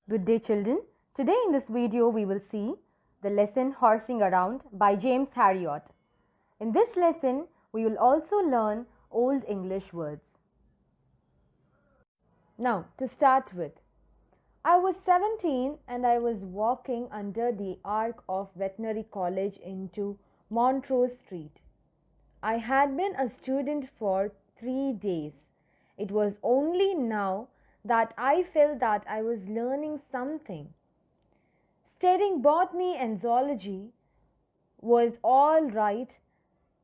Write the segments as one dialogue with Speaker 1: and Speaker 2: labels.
Speaker 1: Good day children. Today in this video we will see the lesson Horsing Around by James Herriot. In this lesson we will also learn Old English words. Now to start with, I was 17 and I was walking under the arch of Veterinary College into Montrose Street. I had been a student for 3 days. It was only now that I felt that I was learning something. Studying botany and zoology was all right,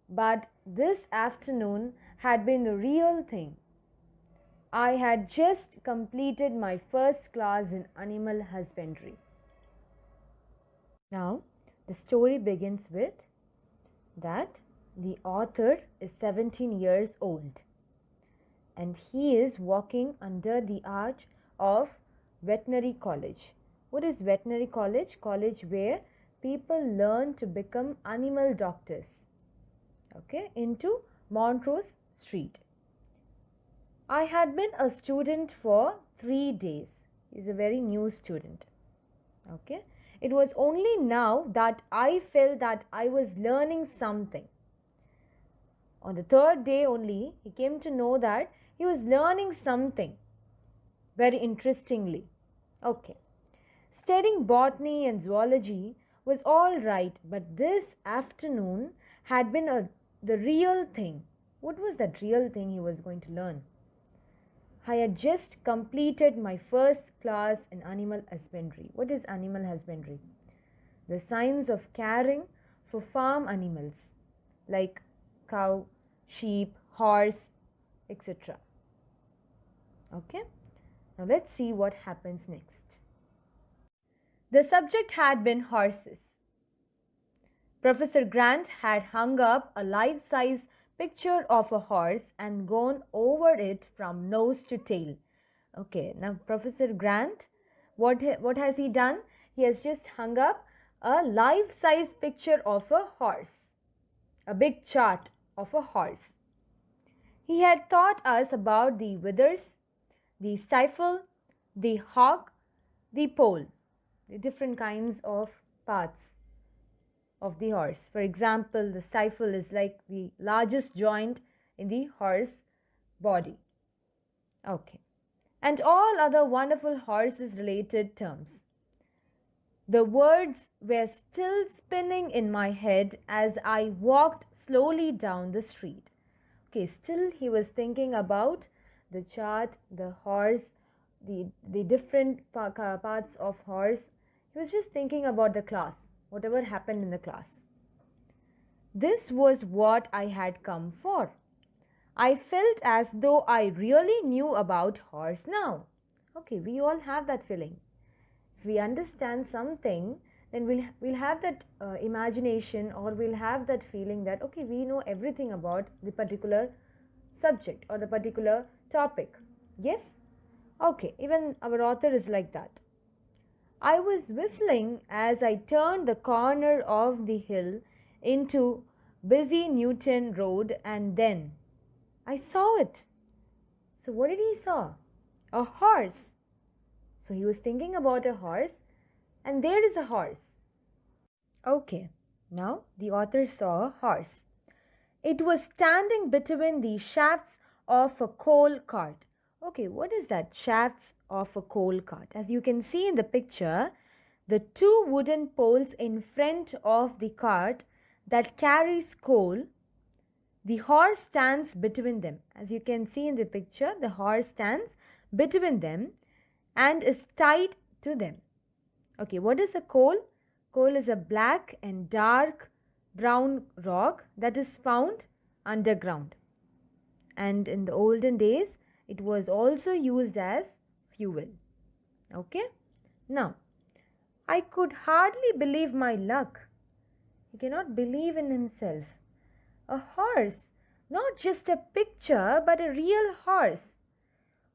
Speaker 1: but this afternoon had been the real thing. I had just completed my first class in animal husbandry. Now, the story begins with that the author is 17 years old and he is walking under the arch of Veterinary College. What is Veterinary College? College where people learn to become animal doctors. Okay, into Montrose Street. I had been a student for 3 days. He's a very new student. Okay, it was only now that I felt that I was learning something. On the third day only, he came to know that he was learning something very interestingly. Okay, studying botany and zoology was all right, but this afternoon had been the real thing. What was that real thing he was going to learn? I had just completed my first class in animal husbandry. What is animal husbandry? The science of caring for farm animals like cow, sheep, horse, etc. Okay, now let's see what happens next. The subject had been horses. Professor Grant had hung up a life-size picture of a horse and gone over it from nose to tail. Okay, now Professor Grant, what has he done? He has just hung up a life-size picture of a horse, a big chart of a horse. He had taught us about the withers, the stifle, the hock, the pole, the different kinds of parts of the horse. For example, the stifle is like the largest joint in the horse body. Okay. And all other wonderful horses related terms. The words were still spinning in my head as I walked slowly down the street. Okay, still he was thinking about the chart, the horse, the different parts of horse. He was just thinking about the class, whatever happened in the class. This was what I had come for. I felt as though I really knew about horse now. Okay, we all have that feeling. If we understand something, then we'll have that imagination, or we'll have that feeling that okay, we know everything about the particular subject or the particular topic. Yes? Okay, even our author is like that. I was whistling as I turned the corner of the hill into busy Newton Road, and then I saw it. So what did he saw? A horse. So he was thinking about a horse, and there is a horse. Okay, now the author saw a horse. It was standing between the shafts of a coal cart. Okay, what is that? Shafts of a coal cart. As you can see in the picture, the two wooden poles in front of the cart that carries coal, the horse stands between them. As you can see in the picture, the horse stands between them and is tied to them. Okay, what is a coal? Coal is a black and dark brown rock that is found underground. And in the olden days, it was also used as fuel. Okay, now I could hardly believe my luck. He cannot believe in himself. A horse, not just a picture, but a real horse.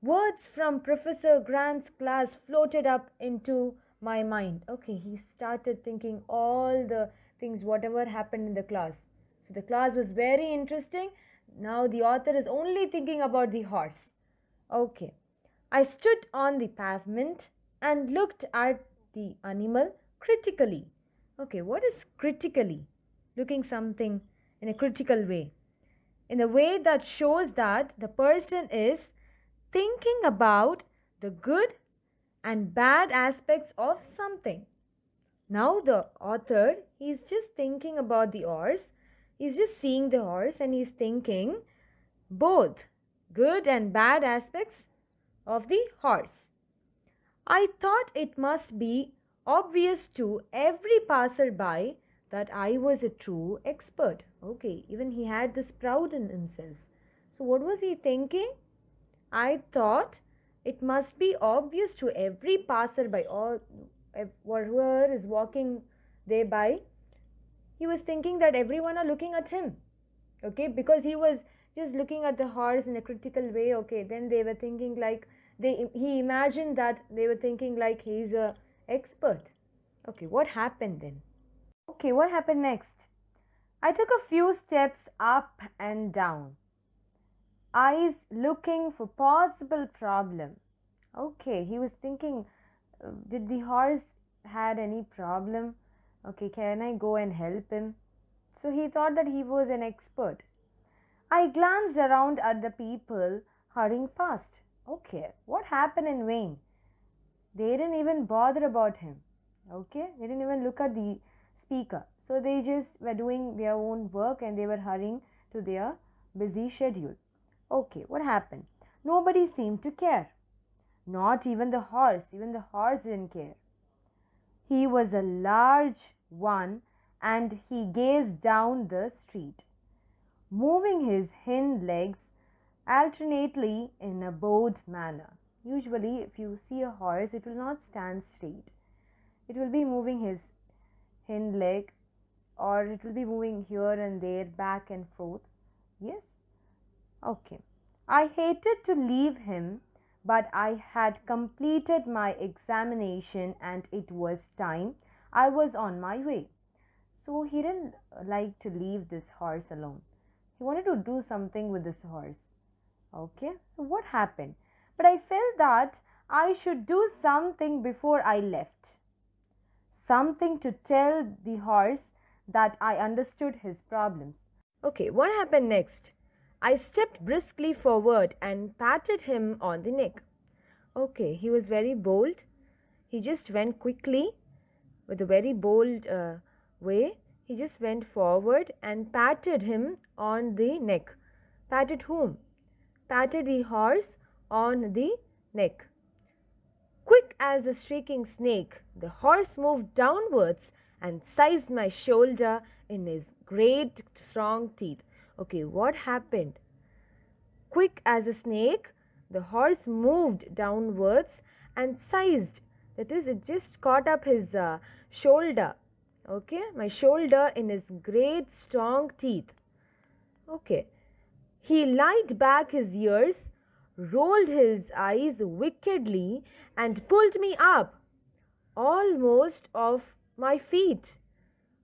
Speaker 1: Words from Professor Grant's class floated up into my mind. Okay, he started thinking all the things, whatever happened in the class. So the class was very interesting. Now the author is only thinking about the horse. Okay, I stood on the pavement and looked at the animal critically. Okay, what is critically? Looking something in a critical way. In a way that shows that the person is thinking about the good and bad aspects of something. Now the author, he's just thinking about the horse. He's just seeing the horse and he's thinking both good and bad aspects of the horse. I thought it must be obvious to every passerby that I was a true expert. Okay, even he had this proud in himself. So, what was he thinking? I thought it must be obvious to every passerby or whoever is walking thereby. He was thinking that everyone are looking at him. Okay, because he was just looking at the horse in a critical way. Okay, then they were thinking like he imagined that they were thinking like he's a expert. Okay, what happened then? Okay, what happened next? I took a few steps up and down, eyes looking for possible problem. Okay, he was thinking, did the horse had any problem? Okay, can I go and help him? So he thought that he was an expert. I glanced around at the people hurrying past. Okay, what happened in vain? They didn't even bother about him. Okay, they didn't even look at the speaker. So they just were doing their own work and they were hurrying to their busy schedule. Okay, what happened? Nobody seemed to care. Not even the horse. Even the horse didn't care. He was a large one and he gazed down the street, moving his hind legs alternately in a bowed manner. Usually, if you see a horse, it will not stand straight. It will be moving his hind leg or it will be moving here and there, back and forth. Yes? Okay. I hated to leave him, but I had completed my examination and it was time. I was on my way. So he didn't like to leave this horse alone. He wanted to do something with this horse. Okay, so what happened? But I felt that I should do something before I left. Something to tell the horse that I understood his problems. Okay, what happened next? I stepped briskly forward and patted him on the neck. Okay, he was very bold. He just went quickly with a very bold way. He just went forward and patted him on the neck. Patted whom? Patted the horse on the neck. Quick as a streaking snake, the horse moved downwards and seized my shoulder in his great strong teeth. Okay, what happened? Quick as a snake, the horse moved downwards and seized. That is, it just caught up his shoulder. Okay, my shoulder in his great strong teeth. Okay, he lied back his ears, rolled his eyes wickedly, and pulled me up almost off my feet.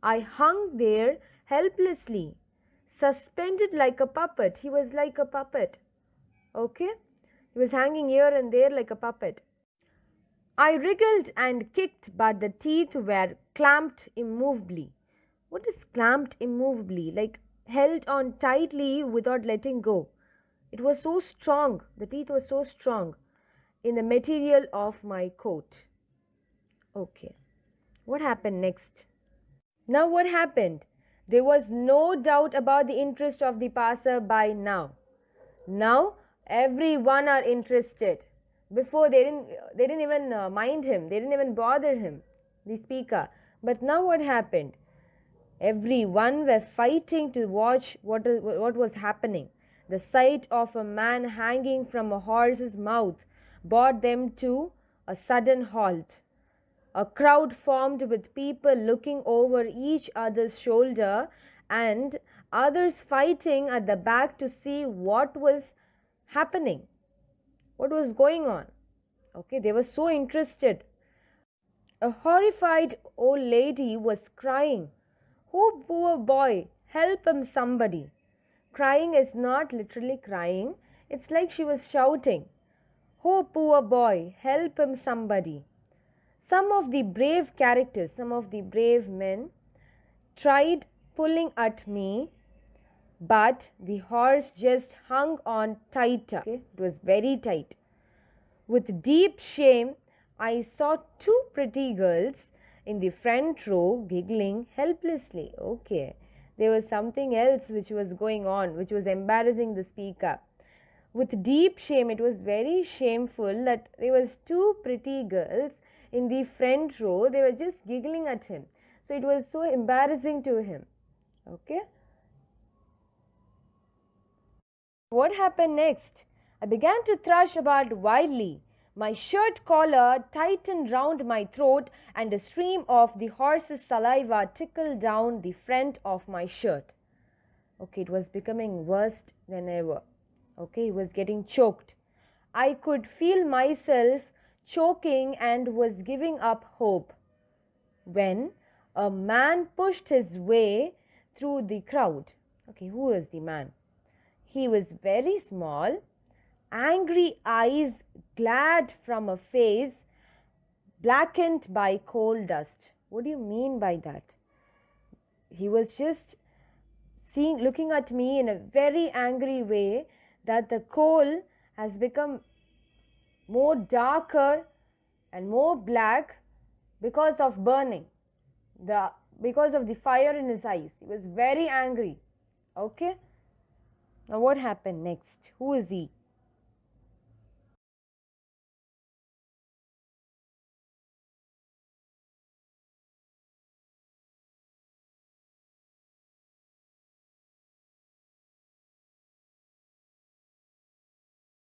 Speaker 1: I hung there helplessly, suspended like a puppet. He was like a puppet. Okay? He was hanging here and there like a puppet. I wriggled and kicked, but the teeth were clamped immovably. What is clamped immovably? Like held on tightly without letting go. It was so strong. The teeth were so strong in the material of my coat. Okay. What happened next? Now what happened? There was no doubt about the interest of the passer-by now. Now everyone are interested. Before they didn't even mind him. They didn't even bother him, the speaker. But now what happened? Everyone were fighting to watch what was happening. The sight of a man hanging from a horse's mouth brought them to a sudden halt. A crowd formed with people looking over each other's shoulder and others fighting at the back to see what was happening, what was going on. Okay, they were so interested. A horrified old lady was crying, "Oh, poor boy, help him, somebody." Crying is not literally crying, it's like she was shouting, "Oh, poor boy, help him, somebody." Some of the brave characters, some of the brave men tried pulling at me, but the horse just hung on tighter. Okay? It was very tight. With deep shame, I saw two pretty girls in the front row giggling helplessly. Okay, there was something else which was going on, which was embarrassing the speaker. With deep shame, it was very shameful that there was two pretty girls in the front row. They were just giggling at him. So it was so embarrassing to him. Okay. What happened next? I began to thrash about wildly. My shirt collar tightened round my throat, and a stream of the horse's saliva trickled down the front of my shirt. Okay, it was becoming worse than ever. Okay, he was getting choked. I could feel myself choking and was giving up hope when a man pushed his way through the crowd. Okay, who was the man? He was very small, angry eyes glared from a face blackened by coal dust. What do you mean by that? He was just looking at me in a very angry way, that the coal has become more darker and more black because of burning, because of the fire in his eyes. He was very angry. Okay. Now what happened next? Who is he?